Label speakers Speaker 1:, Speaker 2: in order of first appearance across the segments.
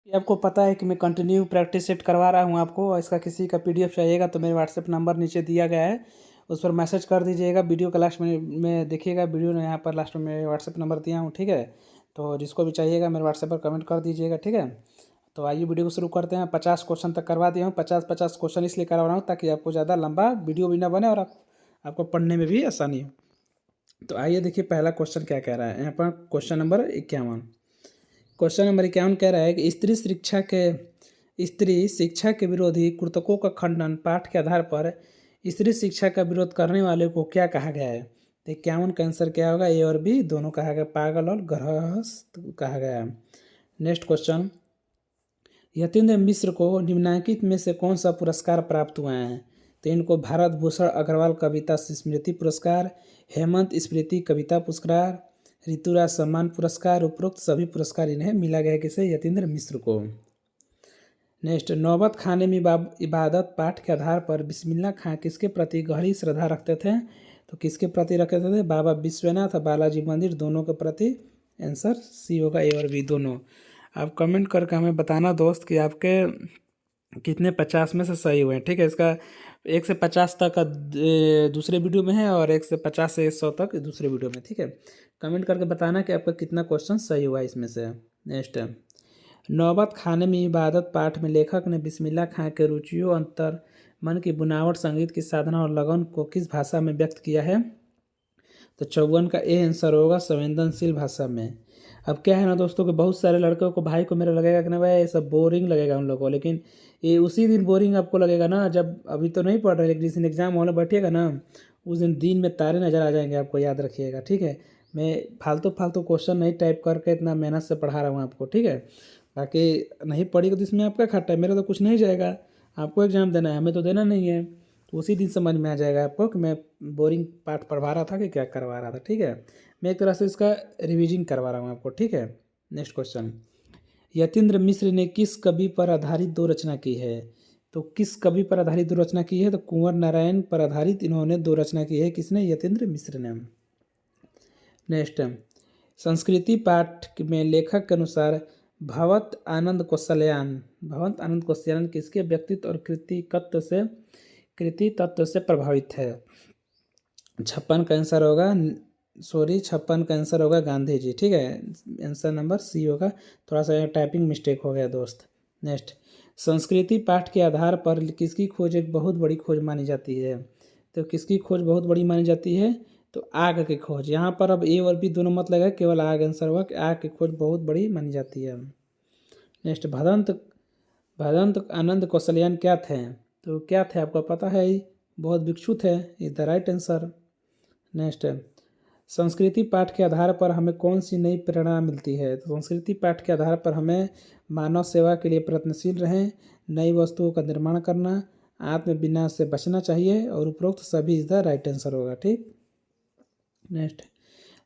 Speaker 1: ये आपको पता है कि मैं कंटिन्यू प्रैक्टिस सेट करवा रहा हूँ आपको, और इसका किसी का पीडीएफ चाहिएगा तो मेरे व्हाट्सएप नंबर नीचे दिया गया है, उस पर मैसेज कर दीजिएगा। वीडियो का लास्ट में देखिएगा, वीडियो ने यहाँ पर लास्ट में मेरे व्हाट्सएप नंबर दिया हूँ, ठीक है। तो जिसको भी चाहिएगा मेरे व्हाट्सएप पर कमेंट कर दीजिएगा, ठीक है। तो आइए वीडियो को शुरू करते हैं। 50 क्वेश्चन तक करवा दिया हूँ। 50 क्वेश्चन इसलिए करवा रहा हूँ ताकि आपको ज़्यादा लंबा वीडियो भी ना बने और आपको पढ़ने में भी आसानी हो। तो आइए देखिए पहला क्वेश्चन क्या कह रहा है यहाँ पर। Question number 51। क्वेश्चन नंबर 51 कह रहा है कि स्त्री शिक्षा के विरोधी कृतकों का खंडन पाठ के आधार पर स्त्री शिक्षा का विरोध करने वाले को क्या कहा गया है। तो 51 का आंसर क्या होगा? ए और बी दोनों कहा गया, पागल और गृहस्थ कहा गया। नेक्स्ट क्वेश्चन, यतीन्द्र मिश्र को निम्नलिखित में से कौन सा पुरस्कार प्राप्त हुआ है। तो इनको भारत भूषण अग्रवाल कविता स्मृति पुरस्कार, हेमंत स्मृति कविता पुरस्कार, ऋतुराज सम्मान पुरस्कार, उपरोक्त सभी पुरस्कार इन्हें मिला गया किसे? यतीन्द्र मिश्र को। नेक्स्ट, नौबत खाने में इबादत पाठ के आधार पर बिस्मिल्लाह खां किसके प्रति गहरी श्रद्धा रखते थे। तो किसके प्रति रखते थे? बाबा विश्वनाथ और बालाजी मंदिर दोनों के प्रति। आंसर सी होगा, ए और बी दोनों। आप कमेंट करके हमें बताना दोस्त कि आपके कितने 50 में से सही हुए हैं, ठीक है। इसका 1 से 50 तक का दूसरे वीडियो में है और 1 से 50 से 100 तक दूसरे वीडियो में, ठीक है। कमेंट करके बताना कि आपका कितना क्वेश्चन सही हुआ इसमें से। नेक्स्ट, नौबत खाने में इबादत पाठ में लेखक ने बिस्मिल्लाह खां के रुचियों, अंतर मन की बुनावट, संगीत की साधना और लगन को किस भाषा में व्यक्त किया है। तो 54 का ए आंसर होगा, संवेदनशील भाषा में। अब क्या है ना दोस्तों कि बहुत सारे लड़कों को, भाई को मेरा लगेगा कि ना भाई ये सब बोरिंग लगेगा उन लोगों को, लेकिन ये उसी दिन बोरिंग आपको लगेगा ना जब, अभी तो नहीं पढ़ रहे लेकिन जिस दिन एग्जाम होने बैठिएगा ना उस दिन में तारे नज़र आ जाएंगे आपको, याद रखिएगा, ठीक है। मैं फालतू क्वेश्चन नहीं टाइप करके इतना मेहनत से पढ़ा रहा हूँ आपको, ठीक है। बाकी नहीं पढ़ेगा तो इसमें आपका खट्टा है, मेरा तो कुछ नहीं जाएगा। आपको एग्जाम देना है, हमें तो देना नहीं है। तो उसी दिन समझ में आ जाएगा आपको कि मैं बोरिंग पाठ पढ़वा रहा था कि क्या करवा रहा था, ठीक है। मैं एक तरह से इसका रिवीजन करवा रहा हूँ आपको, ठीक है। नेक्स्ट क्वेश्चन, यतीन्द्र मिश्र ने किस कवि पर आधारित दो रचना की है। तो किस कवि पर आधारित दो रचना की है। तो कुंवर नारायण पर आधारित इन्होंने दो रचना की है। किसने? यतीन्द्र मिश्र ने। नेक्स्ट, संस्कृति पाठ में लेखक के अनुसार भवत आनंद कौशल्यान किसके व्यक्तित्व और कृति तत्व से प्रभावित है। 56 का आंसर होगा, 56 का आंसर होगा गांधी जी, ठीक है। आंसर नंबर सी होगा। थोड़ा सा टाइपिंग मिस्टेक हो गया दोस्त। नेक्स्ट, संस्कृति पाठ के आधार पर किसकी खोज एक बहुत बड़ी खोज मानी जाती है। तो किसकी खोज बहुत बड़ी मानी जाती है। तो आग की खोज। यहाँ पर अब ए और बी दोनों मत लगा, केवल आग आंसर होगा कि आग की खोज बहुत बड़ी मानी जाती है। नेक्स्ट, भदंत आनंद कौशल्यान क्या थे। तो क्या थे आपको पता है, बहुत भिक्षु थे, is the right answer. Next, संस्कृति पाठ के आधार पर हमें कौन सी नई प्रेरणा मिलती है। तो संस्कृति पाठ के आधार पर हमें मानव सेवा के लिए प्रयत्नशील रहें, नई वस्तुओं का निर्माण करना, आत्मविनाश से बचना चाहिए और उपरोक्त सभी इज द राइट आंसर होगा, ठीक। नेक्स्ट,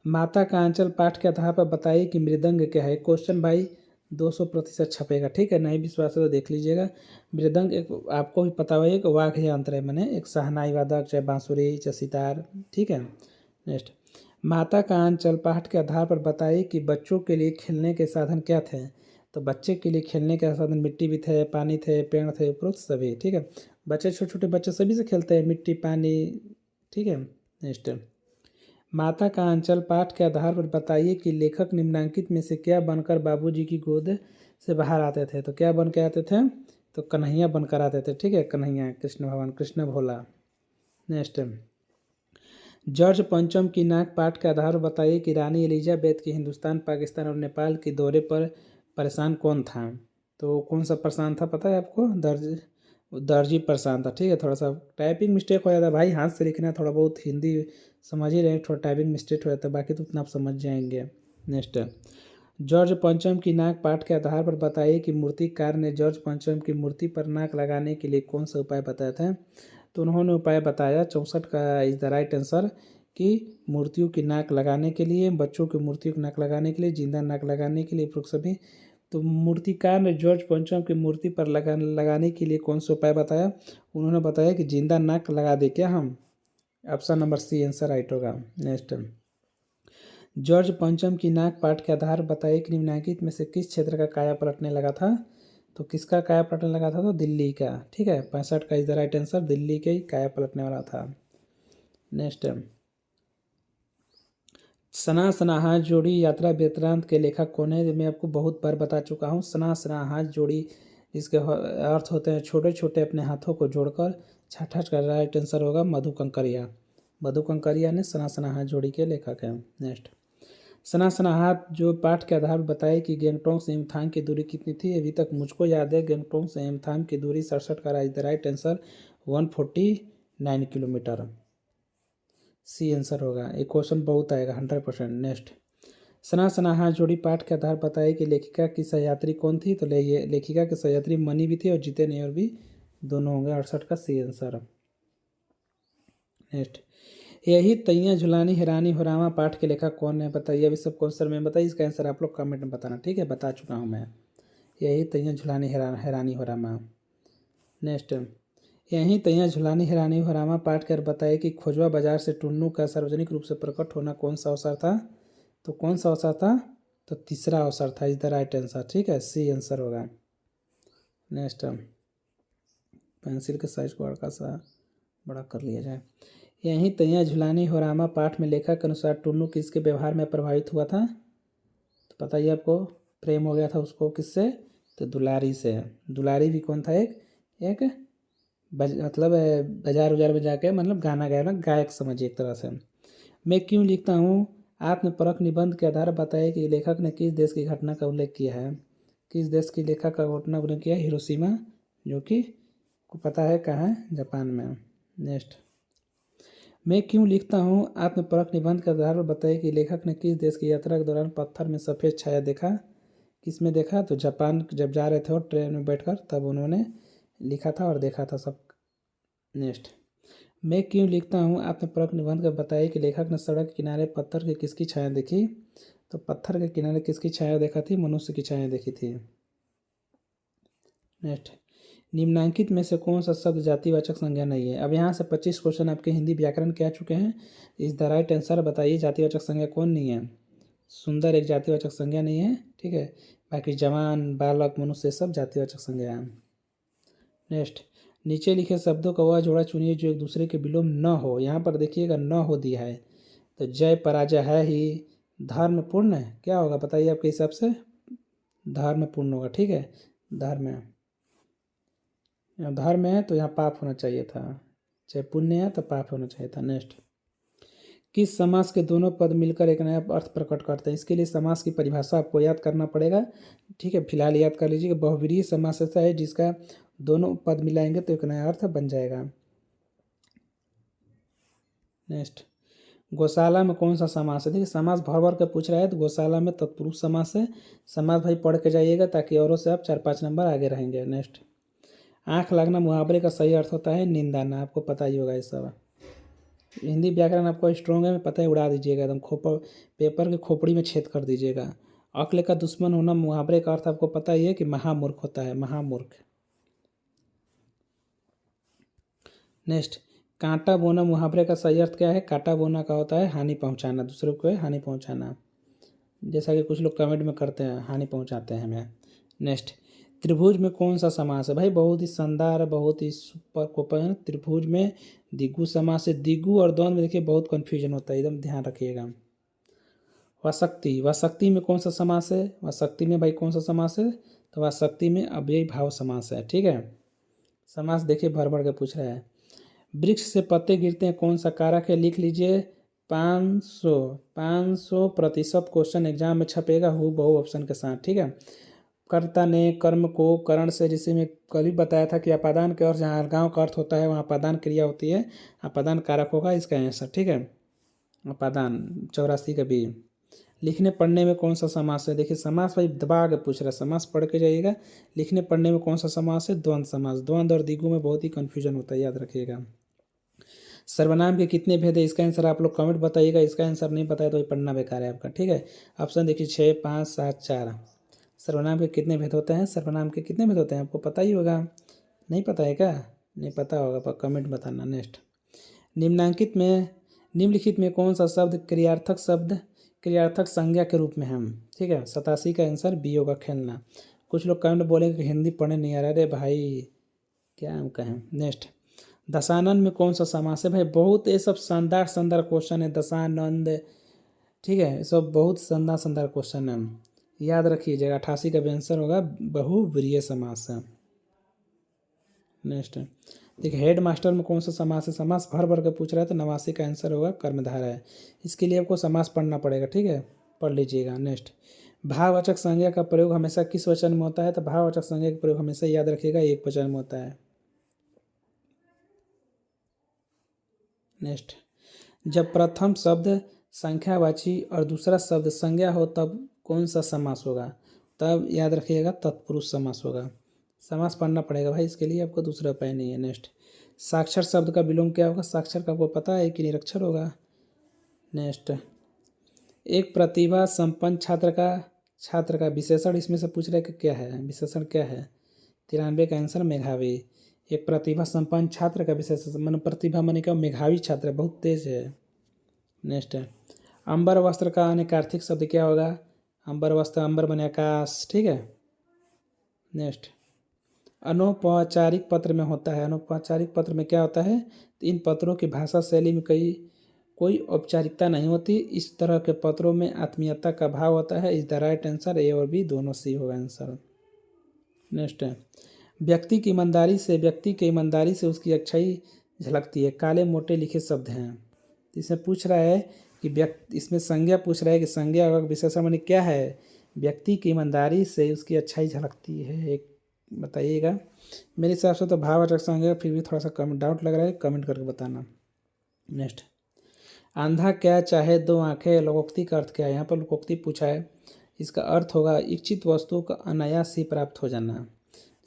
Speaker 1: माता का आंचल पाठ के आधार पर बताइए कि मृदंग क्या है। क्वेश्चन भाई 200% छपेगा, ठीक है। नहीं विश्वास है तो देख लीजिएगा। मृदंग एक आपको भी पता हुआ है एक वाद्य यंत्र है, मैंने एक शहनाई वादक, चाहे बांसुरी चाहे सितार, ठीक है। नेक्स्ट, माता का आंचल पाठ के आधार पर बताइए कि बच्चों के लिए खेलने के साधन क्या थे। तो बच्चे के लिए खेलने के साधन मिट्टी भी थे, पानी थे, पेड़ थे, उपरोक्त सभी, ठीक है। बच्चे छोटे छोटे बच्चे सभी से खेलते हैं, मिट्टी पानी, ठीक है। नेक्स्ट, माता का आंचल पाठ के आधार पर बताइए कि लेखक निम्नलिखित में से क्या बनकर बाबूजी की गोद से बाहर आते थे। तो क्या बन के आते थे। तो कन्हैया बनकर आते थे, ठीक है। कन्हैया, कृष्ण भगवान, कृष्ण भोला। नेक्स्ट, जॉर्ज पंचम की नाक पाठ के आधार पर बताइए कि रानी एलिजाबेथ की हिंदुस्तान, पाकिस्तान और नेपाल के दौरे पर परेशान कौन था। तो कौन सा परेशान था पता है आपको। दर्जी परेशान था, ठीक है। थोड़ा सा टाइपिंग मिस्टेक हो जाता है भाई, हाथ से लिखना, थोड़ा बहुत हिंदी समझ ही रहे, थोड़ा टाइपिंग मिस्टेक हो जाता है, बाकी तो उतना आप समझ जाएंगे। नेक्स्ट, जॉर्ज पंचम की नाक पाठ के आधार पर बताइए कि मूर्तिकार ने जॉर्ज पंचम की मूर्ति पर नाक लगाने के लिए कौन सा उपाय बताया था। तो उन्होंने उपाय बताया, 64 का इज द राइट आंसर, कि मूर्तियों की नाक लगाने के लिए, बच्चों की मूर्तियों की नाक लगाने के लिए, जिंदा नाक लगाने के लिए, उपरोक्त सभी। तो मूर्तिकार ने जॉर्ज पंचम की मूर्ति पर लगाने के लिए कौन सा उपाय बताया। उन्होंने बताया कि जिंदा नाक लगा दे क्या हम। Option number C answer right होगा। नेक्स्ट, जॉर्ज पंचम की नाक पाठ के आधार बताइए कि निम्नलिखित में से किस क्षेत्र का काया पलटने लगा था। तो किसका काया पलटने लगा था, तो दिल्ली का। ठीक है, 65 का is the right answer, Delhi के ही काया पलटने वाला था। नेक्स्ट, सना सनाहार जोड़ी यात्रा वृत्तांत के लेखक कौन है। मैं आपको बहुत बार बता चुका हूँ। सना सनाहार जोड़ी जिसके अर्थ होते हैं छोटे छोटे अपने हाथों को जोड़कर। छठा का राइट आंसर होगा मधु कंकरिया। मधु कंकरिया ने सना सनाहार जोड़ी के लेखक हैं। नेक्स्ट, सना सनाहार जो पाठ के आधार पर बताए कि गैंगटोक से एमथांग की दूरी कितनी थी। अभी तक मुझको याद है गैंगटोक से एमथांग की दूरी 67 का right answer 149 kilometre. C answer होगा। एक क्वेश्चन बहुत आएगा 100%। नेक्स्ट, सना सनाहार जोड़ी पाठ के आधार बताए कि लेखिका की सहयात्री कौन थी। तो लेखिका की सहयात्री मनी भी थी और जितेन और भी दोनों होंगे। 68 का सी आंसर। नेक्स्ट, यही तैयां झुलानी हैरानी हो रामा पाठ के लेखक कौन है। बताइए। अभी सब क्वेश्चन में बताइए, इसका आंसर आप लोग कमेंट में बताना। ठीक है, बता चुका हूँ मैं। यही तैयां झुलानी हैरानी हो रामा। नेक्स्ट, यहीं तैयां झुलानी हैरानी हो रामा पाठ कर बताए कि खोजवा बाजार से टुन्नू का सार्वजनिक रूप से प्रकट होना कौन सा अवसर था। तो कौन सा अवसर था, तो तीसरा अवसर था। Is the right answer. ठीक है, सी आंसर होगा। नेक्स्ट, पेंसिल के साइज को हल्का सा बड़ा कर लिया जाए। यहीं तैयां झुलानी हो रामा पाठ में लेखक के अनुसार टुन्नू किसके व्यवहार में प्रभावित हुआ था। तो पता ही आपको, प्रेम हो गया था उसको किससे, तो दुलारी से। दुलारी भी कौन था, एक मतलब बाजार उजार में जाके मतलब गाना गाया ना, गायक समझिए एक तरह से। मैं क्यों लिखता हूँ आत्मपरक निबंध के आधार बताए कि लेखक ने किस देश की घटना का उल्लेख किया है। किस देश की लेखक का घटना उल्लेख किया है, हिरोशिमा, जो कि को पता है कहाँ है, जापान में। नेक्स्ट, मैं क्यों लिखता हूँ आत्मपरक निबंध के आधार पर बताइए कि लेखक ने किस देश की यात्रा के दौरान पत्थर में सफ़ेद छाया देखा। किस में देखा, तो जापान जब जा रहे थे और ट्रेन में बैठकर तब उन्होंने लिखा था और देखा था सब। नेक्स्ट, मैं क्यों लिखता हूँ आत्मपरक निबंध का बताइए कि लेखक ने सड़क के किनारे पत्थर की किसकी छाया देखी। तो पत्थर के किनारे किसकी छाया देखा थी, मनुष्य की छाया देखी थी। नेक्स्ट, निम्नांकित में से कौन सा शब्द जातिवाचक संज्ञा नहीं है। अब यहाँ से 25 क्वेश्चन आपके हिंदी व्याकरण के आ चुके हैं। इस द राइट आंसर बताइए जातिवाचक संज्ञा कौन नहीं है। सुंदर एक जातिवाचक संज्ञा नहीं है। ठीक है, बाकी जवान, बालक, मनुष्य सब जातिवाचक संज्ञा है। नेक्स्ट, नीचे लिखे शब्दों का वह जोड़ा चुनिए जो एक दूसरे के विलोम न हो। यहाँ पर देखिएगा न हो दिया है, तो जय पराजय है ही। धर्म पूर्ण क्या होगा बताइए आपके हिसाब से, धर्म पूर्ण होगा। ठीक है, धर्म है, यहाँ धर्म है तो यहाँ पाप होना चाहिए था, चाहे पुण्य है तो पाप होना चाहिए था। नेक्स्ट, किस समास के दोनों पद मिलकर एक नया अर्थ प्रकट करते हैं। इसके लिए समास की परिभाषा आपको याद करना पड़ेगा। ठीक है, फिलहाल याद कर लीजिए। बहुव्रीहि समास ऐसा है जिसका दोनों पद मिलाएंगे तो एक नया अर्थ बन जाएगा। नेक्स्ट, गौशाला में कौन सा समास है। देखिए समास भर भर के पूछ रहा है, तो गौशाला में तत्पुरुष समास है। समास भाई पढ़ के जाइएगा ताकि औरों से आप 4-5 नंबर आगे रहेंगे। नेक्स्ट, आँख लगना मुहावरे का सही अर्थ होता है निंदाना। आपको पता ही होगा ये सब। हिंदी व्याकरण आपको स्ट्रॉन्ग है, पता है, उड़ा दीजिएगा एकदम, पेपर के खोपड़ी में छेद कर दीजिएगा। अक्ल का दुश्मन होना मुहावरे का अर्थ आपको पता ही है कि महामूर्ख होता है, महामूर्ख। नेक्स्ट, कांटा बोना मुहावरे का सही अर्थ क्या है। कांटा बोना का होता है हानि पहुंचाना, दूसरे को हानि पहुंचाना, जैसा कि कुछ लोग कमेंट में करते हैं, हानि पहुंचाते हैं हमें। नेक्स्ट, त्रिभुज में कौन सा समास है। भाई बहुत ही शानदार, बहुत ही सुपर कोपन। त्रिभुज में दिगु समास है। दिगु और द्वंद्व में देखिए बहुत कन्फ्यूजन होता है, एकदम ध्यान रखिएगा। वशक्ति, वशक्ति में कौन सा समास है। वशक्ति में भाई कौन सा समास है, तो वशक्ति में अव्ययी भाव समास है। ठीक है, समास देखिए भर भर के पूछ रहा है। वृक्ष से पत्ते गिरते हैं कौन सा कारक है, लिख लीजिए। 500% क्वेश्चन एग्जाम में छपेगा हु बहु ऑप्शन के साथ। ठीक है, कर्ता ने कर्म को करण से, जिसे मैं कल ही बताया था कि अपादान के और जहाँ अलगाव का अर्थ होता है वहाँ अपादान क्रिया होती है, अपादान कारक होगा इसका आंसर। ठीक है, अपादान 84 का बी। लिखने पढ़ने में कौन सा समास है। देखिए समास भाई दबा के पूछ रहा है, समास पढ़ के जाइएगा। लिखने पढ़ने में कौन सा समास है, द्वंद्व समास। द्वंद्व और दिगु में बहुत ही कन्फ्यूजन होता है, याद रखिएगा। सर्वनाम के कितने भेद है, इसका आंसर आप लोग कमेंट बताइएगा। इसका आंसर नहीं बताया तो ये पढ़ना बेकार है आपका। ठीक है, ऑप्शन देखिए 6, 5, 7, 4। सर्वनाम के कितने भेद होते हैं, सर्वनाम के कितने भेद होते हैं आपको पता ही होगा। नहीं पता है क्या, नहीं पता होगा पर कमेंट बताना। नेक्स्ट, निम्नलिखित में कौन सा शब्द क्रियार्थक शब्द क्रियार्थक संज्ञा के रूप में हम, ठीक है। 87 का आंसर बी होगा, खेलना। कुछ लोग कमेंट बोलेंगे कि हिंदी पढ़ने नहीं आ रहा। अरे भाई क्या हम कहें। नेक्स्ट, दशानन में कौन सा समास है? भाई बहुत ये सब शानदार शानदार क्वेश्चन है। दशानंद, ठीक है, ये सब बहुत शानदार शानदार क्वेश्चन है, याद रखिएगा। 88 का भी आंसर होगा बहुव्रीहि समास है। नेक्स्ट देखिए, हेड मास्टर में कौन सा समास है? समास भर भर के पूछ रहा है, तो 89 का आंसर होगा कर्मधारय है। इसके लिए आपको समास पढ़ना पड़ेगा, ठीक है, पढ़ लीजिएगा। नेक्स्ट, भाववाचक संज्ञा का प्रयोग हमेशा किस वचन में होता है? तो भाववाचक संज्ञा का प्रयोग हमेशा याद रखिएगा एक वचन में होता है। नेक्स्ट, जब प्रथम शब्द संख्यावाची और दूसरा शब्द संज्ञा हो तब कौन सा समास होगा? तब याद रखिएगा तत्पुरुष समास होगा। समास पढ़ना पड़ेगा भाई, इसके लिए आपको दूसरा उपाय नहीं है। नेक्स्ट, साक्षर शब्द का विलोम क्या होगा? साक्षर का आपको पता है कि निरक्षर होगा। नेक्स्ट, एक प्रतिभा संपन्न छात्र का विशेषण इसमें से पूछ रहे कि क्या है, विशेषण क्या है? 93 का आंसर मेधावी। एक प्रतिभा संपन्न छात्र का विशेषण मन प्रतिभा मन का मेधावी छात्र, बहुत तेज है। नेक्स्ट, अंबर वस्त्र का अनेकार्थिक शब्द क्या होगा? अंबर वस्त्र, अंबर बने आकाश, ठीक है। नेक्स्ट, अनौपचारिक पत्र में होता है। अनौपचारिक पत्र में क्या होता है? तो इन पत्रों की भाषा शैली में कोई औपचारिकता नहीं होती। इस तरह के पत्रों में आत्मीयता का भाव होता है। इस द राइट आंसर ए और बी दोनों सी होगा आंसर। नेक्स्ट है, व्यक्ति की ईमानदारी से उसकी अच्छाई झलकती है। काले मोटे लिखे शब्द हैं। इसमें पूछ रहा है कि इसमें संज्ञा पूछ रहा है कि संज्ञा और विशेषण माने क्या है? व्यक्ति की ईमानदारी से उसकी अच्छाई झलकती है, एक बताइएगा। मेरे हिसाब से तो भाववाचक संज्ञा, फिर भी थोड़ा सा कम डाउट लग रहा है, कमेंट करके बताना। नेक्स्ट, अंधा क्या चाहे दो आंखें, लोकोक्ति का अर्थ क्या है? यहाँ पर लोकोक्ति पूछा है, इसका अर्थ होगा इच्छित वस्तु का अनायास ही प्राप्त हो जाना।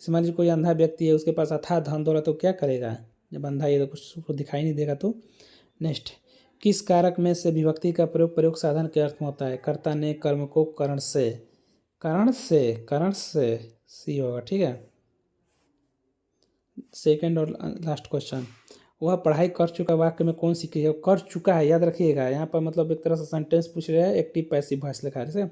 Speaker 1: मान लीजिए कोई अंधा व्यक्ति है, उसके पास अथाह धन दौलत, तो क्या करेगा? जब अंधा है तो कुछ उसको दिखाई नहीं देगा तो। नेक्स्ट, किस कारक में से विभक्ति का प्रयोग साधन के अर्थ में होता है? कर्ता ने कर्म को करण से सी होगा, ठीक है। सेकंड और लास्ट क्वेश्चन, वह पढ़ाई कर चुका वाक्य में कौन सी क्रिया? कर चुका है, याद रखिएगा। यहाँ पर मतलब एक तरह से सेंटेंस पूछ रहे हैं, एक्टिव पैसिव वॉइस लिखा है, जैसे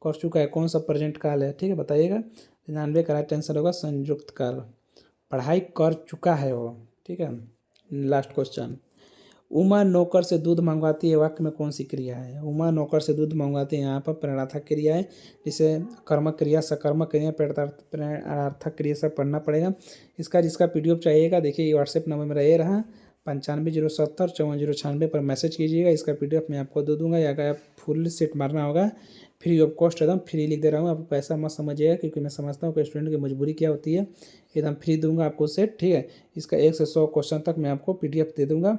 Speaker 1: कर चुका है, कौन सा प्रेजेंट काल है, ठीक है, बताइएगा। 99 का राइट आंसर होगा संयुक्त काल। पढ़ाई कर चुका है वो, ठीक है। लास्ट क्वेश्चन, उमा नौकर से दूध मंगवाती है, वाक्य में कौन सी क्रिया है? उमा नौकर से दूध मंगवाती है, यहाँ पर प्रेरणार्थक क्रिया है, जिसे कर्मक क्रिया, सकर्मक क्रिया, प्रेरणार्थक क्रिया सब पढ़ना पड़ेगा। जिसका PDF चाहिएगा, देखिए ये व्हाट्सएप नंबर मेरा ये रहा, 9507 5496 पर मैसेज कीजिएगा। इसका PDF मैं आपको दे दूँगा, या अगर आप फुल सेट मारना होगा फ्री ऑफ कॉस्ट, एकदम फ्री लिख दे रहा हूँ। आप पैसा मत समझिएगा, क्योंकि मैं समझता हूँ कि स्टूडेंट की मजबूरी क्या होती है। एकदम फ्री दूंगा आपको सेट, ठीक है। इसका 1 से 100 क्वेश्चन तक मैं आपको PDF दे दूँगा।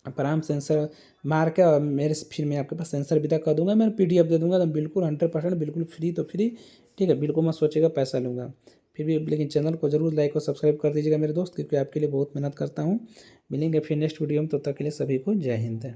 Speaker 1: आप आराम से आंसर मार के और फिर मैं आपके पास आंसर विदा कर दूंगा, मैं PDF दे दूंगा, तो बिल्कुल 100% बिल्कुल फ्री, तो फ्री, ठीक है। बिल्कुल मत सोचिएगा पैसा लूँगा फिर भी। लेकिन चैनल को जरूर लाइक और सब्सक्राइब कर दीजिएगा मेरे दोस्त, क्योंकि आपके लिए बहुत मेहनत करता हूँ। मिलेंगे फिर नेक्स्ट वीडियो में, तब तक के लिए सभी को जय हिंद।